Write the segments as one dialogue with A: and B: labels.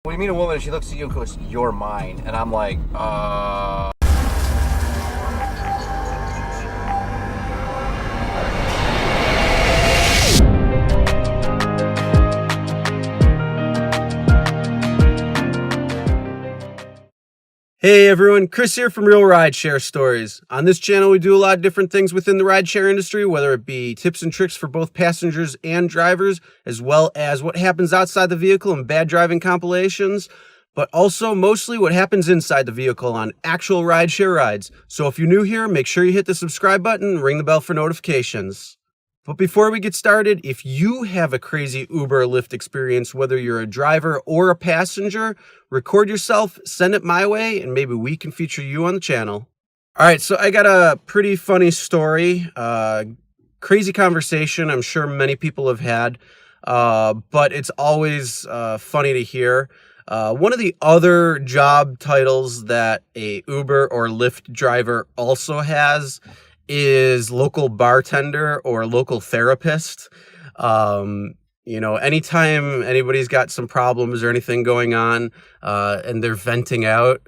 A: When you meet a woman and she looks at you and goes, "You're mine," and I'm like,
B: Hey everyone, Chris here from Realridesharestories. On this channel, we do a lot of different things within the rideshare industry, whether it be tips and tricks for both passengers and drivers, as well as what happens outside the vehicle and bad driving compilations, but also mostly what happens inside the vehicle on actual rideshare rides. So if you're new here, make sure you hit the subscribe button and ring the bell for notifications. But before we get started, if you have a crazy Uber or Lyft experience, whether you're a driver or a passenger, record yourself, send it my way, and maybe we can feature you on the channel. All right, so I got a pretty funny story, crazy conversation I'm sure many people have had, but it's always funny to hear. One of the other job titles that a Uber or Lyft driver also has is local bartender or local therapist. Anytime anybody's got some problems or anything going on and they're venting out,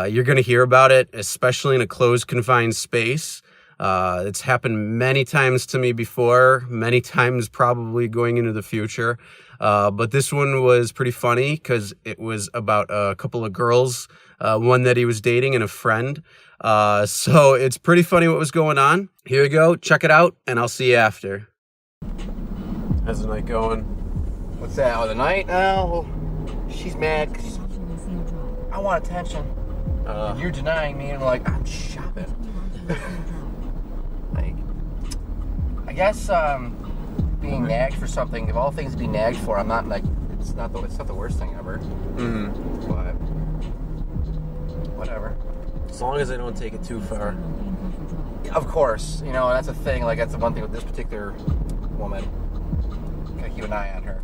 B: you're going to hear about it, especially in a closed, confined space. It's happened many times to me before, many times probably going into the future. But this one was pretty funny because it was about a couple of girls, one that he was dating and a friend. So it's pretty funny what was going on. Here we go. Check it out, and I'll see you after. How's the night going?
A: "What's that? Oh, the night? Oh, she's mad 'cause I want attention. And you're denying me," and I'm like, "I'm shopping." I guess being nagged for something, of all things to be nagged for, I'm not like it's not the worst thing ever. But whatever.
B: As long as I don't take it too far.
A: Of course, that's a thing. Like that's the one thing with this particular woman. Gotta keep an eye on her.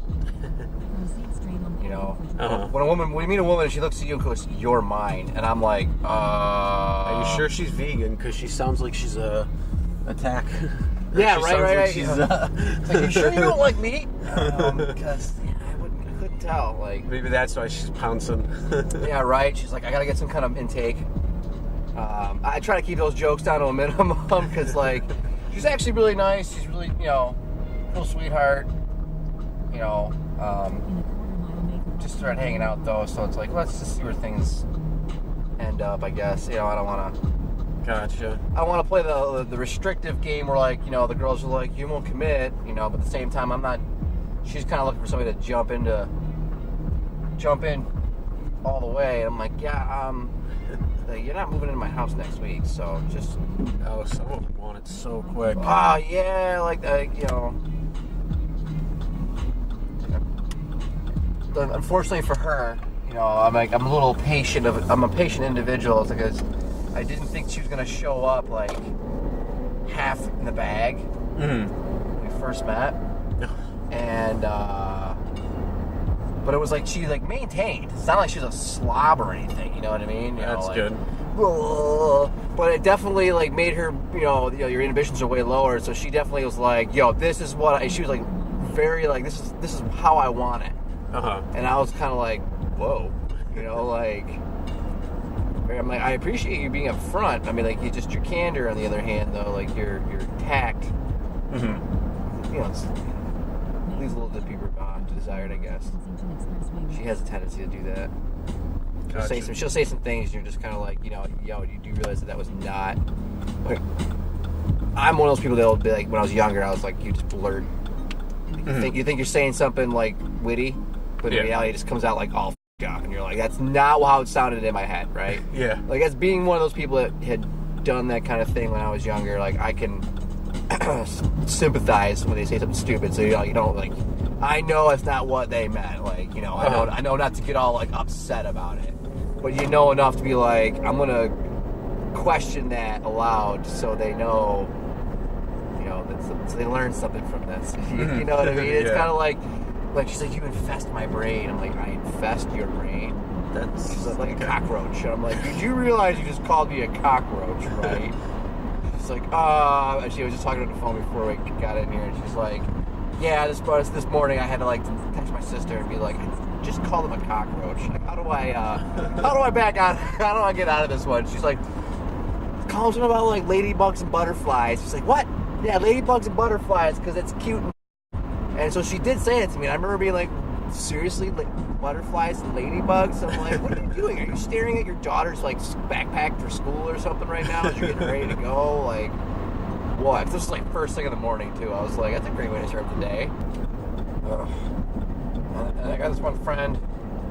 A: When you meet a woman and she looks at you and goes, "You're mine," and I'm like,
B: Are you sure she's vegan? Because she sounds like she's a attack.
A: Yeah,
B: She
A: right.
B: sounds like she's
A: It's like, "You sure you don't like meat?" Because I couldn't tell. Like
B: maybe that's why she's pouncing.
A: yeah, right. She's like, "I gotta get some kind of intake." I try to keep those jokes down to a minimum because, like, she's actually really nice. She's really, real sweetheart. Just started hanging out though, so it's like, let's just see where things end up. I guess. I don't want to.
B: Gotcha.
A: I want to play the restrictive game where, like, the girls are like, "You won't commit," but at the same time, I'm not. She's kind of looking for somebody to jump in all the way. And I'm like, yeah, you're not moving into my house next week, so just.
B: Oh, someone would want it so quick.
A: Oh yeah, Unfortunately for her, I'm a little patient. I'm a patient individual because I didn't think she was gonna show up like half in the bag when we first met, and but it was like she maintained. It's not like she's a slob or anything. You know what I mean?
B: That's good.
A: But it definitely made her. Your inhibitions are way lower, so she definitely was like, "Yo, this is what." She was like, very like, "This is how I want it." And I was kind of like, "Whoa," I'm like, I appreciate you being upfront. I mean, like, your candor. On the other hand, though, like your tact, leaves a little bit deeper desired, I guess. She has a tendency to do that.
B: Gotcha.
A: She'll say some things, and you're just kind of like, yo, you do realize that was not. Like, I'm one of those people that'll be like, when I was younger, I was like, you just blurt. You think you're saying something like witty, but in reality, it just comes out like all up, and you're like, that's not how it sounded in my head, right?
B: Yeah.
A: Like, as being one of those people that had done that kind of thing when I was younger, like, I can sympathize when they say something stupid. So you don't like. I know it's not what they meant. Like, I know not to get all like upset about it, but enough to be like, I'm gonna question that aloud so they know. So they learn something from this. You know what I mean? It's kind of like she's like, "You infest my brain." I'm like, "I infest your brain?" She's like a cockroach. And I'm like, "Did you realize you just called me a cockroach, right?" She's like, and she was just talking on the phone before we got in here, and she's like, "Yeah, this morning I had to text my sister and be like, just call them a cockroach. Like, how do I back out? How do I get out of this one? She's like, call them something about like ladybugs and butterflies. She's like, what? Yeah, ladybugs and butterflies because it's cute. And so she did say it to me. And I remember being like, seriously, like butterflies and ladybugs? I'm like, what are you doing? Are you staring at your daughter's like backpack for school or something right now as you're getting ready to go? Like, what? This was like first thing in the morning too. I was like, that's a great way to start the day. And I got this one friend,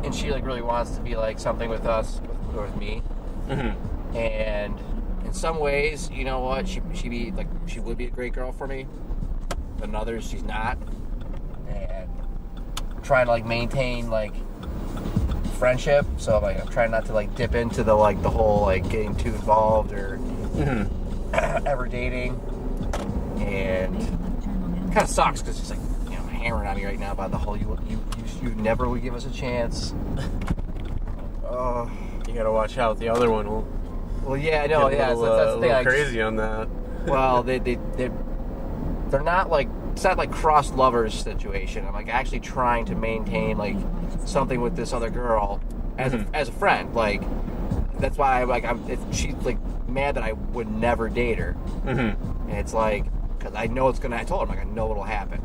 A: and she like really wants to be like something with us, with me. Mm-hmm. And in some ways, you know what? She would be a great girl for me. But in others, she's not. And I'm trying to like maintain like friendship, so like I'm trying not to like dip into the like the whole like getting too involved or ever dating. And it kind of sucks because she's like, you know, hammering on me right now about the whole you never would give us a chance.
B: You gotta watch out. The other one will.
A: Well, yeah, I know. Yeah,
B: little,
A: that's the thing.
B: Crazy on that.
A: Well, they're not like, it's not like cross lovers situation. I'm like actually trying to maintain like something with this other girl as a friend. Like that's why she's like mad that I would never date her. Mm-hmm. And it's like, because I know it's gonna. I told her, like, I know what'll happen.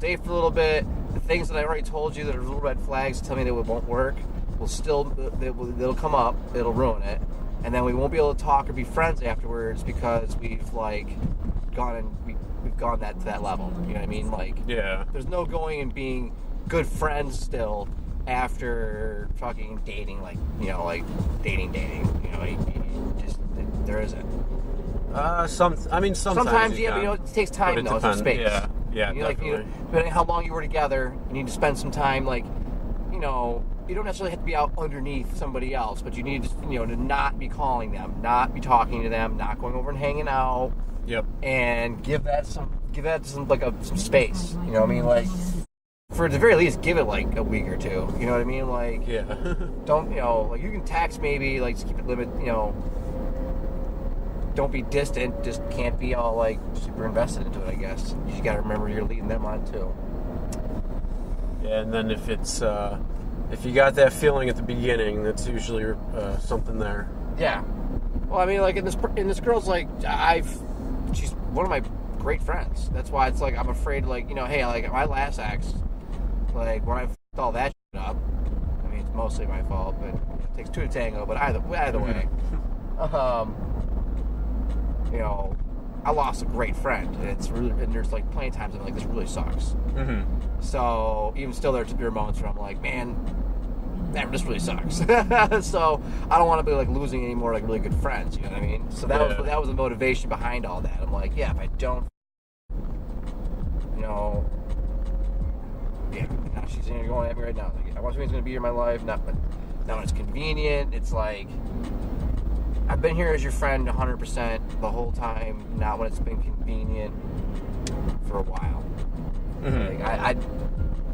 A: Date for a little bit. The things that I already told you that are little red flags tell me that it won't work. It'll come up. It'll ruin it. And then we won't be able to talk or be friends afterwards because we've like gone and we've gone to that level. You know what I mean? Like,
B: yeah. There's
A: no going and being good friends still after fucking dating, like, you know, like dating. You know, there isn't. Sometimes yeah, but you know, it takes time though. It's space.
B: Yeah,
A: you know, like, depending on how long you were together, you need to spend some time, like, you know. You don't necessarily have to be out underneath somebody else, but you need to, you know, to not be calling them, not be talking to them, not going over and hanging out.
B: Yep.
A: And give that some space. You know what I mean? Like, for at the very least, give it like a week or two. You know what I mean? Like,
B: yeah.
A: Don't, you know, like, you can text maybe, like, just keep it limit. You know, don't be distant. Just can't be all like super invested into it. I guess you just got to remember you're leading them on too.
B: Yeah, and then if it's. If you got that feeling at the beginning, that's usually something there.
A: Yeah. Well, I mean, like in this girl's like she's one of my great friends. That's why it's like I'm afraid, like, you know, hey, like my last ex, like when I f***ed all that shit up. I mean, it's mostly my fault, but it takes two to tango. But either way, you know, I lost a great friend, and there's like plenty of times I'm like, this really sucks. Mm-hmm. So even still, there are moments where I'm like, man, this really sucks. So I don't want to be like losing any more like really good friends. You know what I mean? So that was the motivation behind all that. I'm like, yeah, if I don't, you know, yeah, now she's going at me right now. Like, I want somebody's going to be in my life, not when it's convenient. It's like, I've been here as your friend 100% the whole time, not when it's been convenient for a while. Mm-hmm. Like,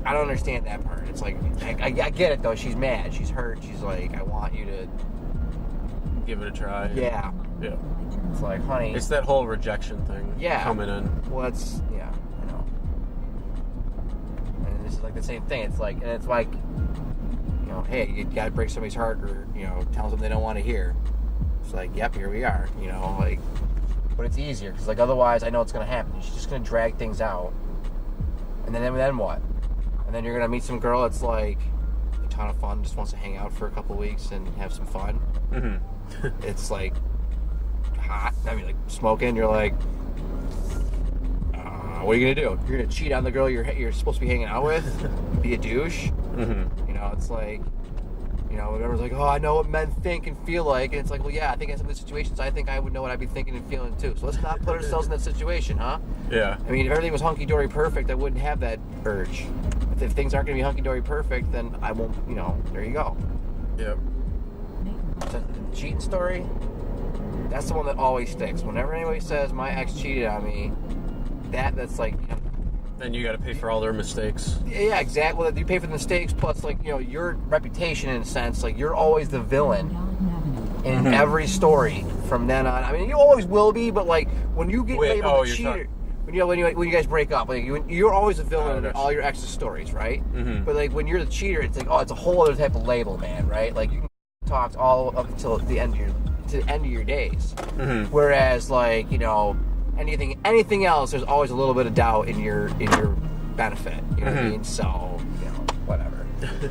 A: I don't understand that part. It's like, I get it though. She's mad. She's hurt. She's like, I want you to
B: give it a try.
A: Yeah.
B: Yeah.
A: It's like, honey.
B: It's that whole rejection thing.
A: Yeah.
B: Coming in.
A: Well, I know. And this is like the same thing. It's like, and it's like, you know, hey, you gotta break somebody's heart or, you know, tell them they don't want to hear. It's like, yep, here we are. You know, like, but it's easier because like otherwise, I know it's gonna happen. She's just gonna drag things out. And then what? And then you're gonna meet some girl that's like a ton of fun, just wants to hang out for a couple weeks and have some fun. Mm-hmm. It's like hot. I mean, like smoking. You're like, what are you gonna do? You're gonna cheat on the girl you're supposed to be hanging out with? Be a douche? Mm-hmm. You know, it's like, you know, everyone's like, oh, I know what men think and feel like, and it's like, well, yeah, I think in some of these situations, I think I would know what I'd be thinking and feeling too. So let's not put ourselves in that situation, huh?
B: Yeah.
A: I mean, if everything was hunky-dory perfect, I wouldn't have that urge. If things aren't going to be hunky-dory perfect, then I won't, you know, there you go.
B: Yep.
A: The cheating story, that's the one that always sticks. Whenever anybody says, my ex cheated on me, that's like, you know,
B: then you got to pay for all their mistakes.
A: Yeah, exactly. Well, you pay for the mistakes, plus, like, you know, your reputation in a sense. Like, you're always the villain in every story from then on. I mean, you always will be, but like when you get labeled a cheater, when you guys break up, like you're always a villain in all your ex's stories, right? But like when you're the cheater, it's like, oh, it's a whole other type of label, man, right? Like you can talk all up until the end of your days. Whereas like, you know, anything else, there's always a little bit of doubt in your benefit. You know what I mean? So, you know, whatever.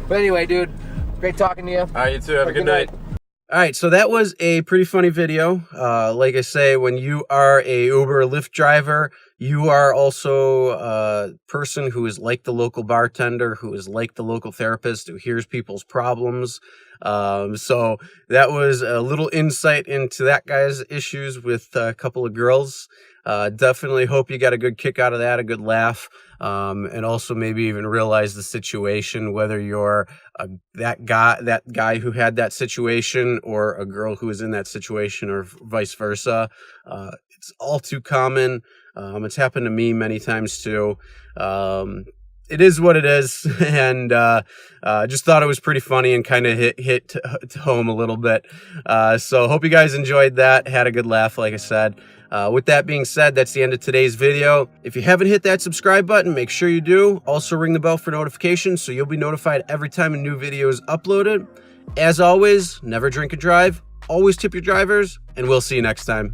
A: But anyway, dude, great talking to you.
B: All right, you too. Have a good night. All right, so that was a pretty funny video. Like I say, when you are a Uber or Lyft driver, you are also a person who is like the local bartender, who is like the local therapist, who hears people's problems. So that was a little insight into that guy's issues with a couple of girls. Definitely hope you got a good kick out of that, a good laugh, and also maybe even realize the situation, whether you're that guy who had that situation or a girl who was in that situation or vice versa. It's all too common. It's happened to me many times too. It is what it is, and just thought it was pretty funny and kind of hit home a little bit. So hope you guys enjoyed that, had a good laugh, like I said. With that being said, that's the end of today's video. If you haven't hit that subscribe button, make sure you do. Also ring the bell for notifications so you'll be notified every time a new video is uploaded. As always, never drink and drive, always tip your drivers, and we'll see you next time.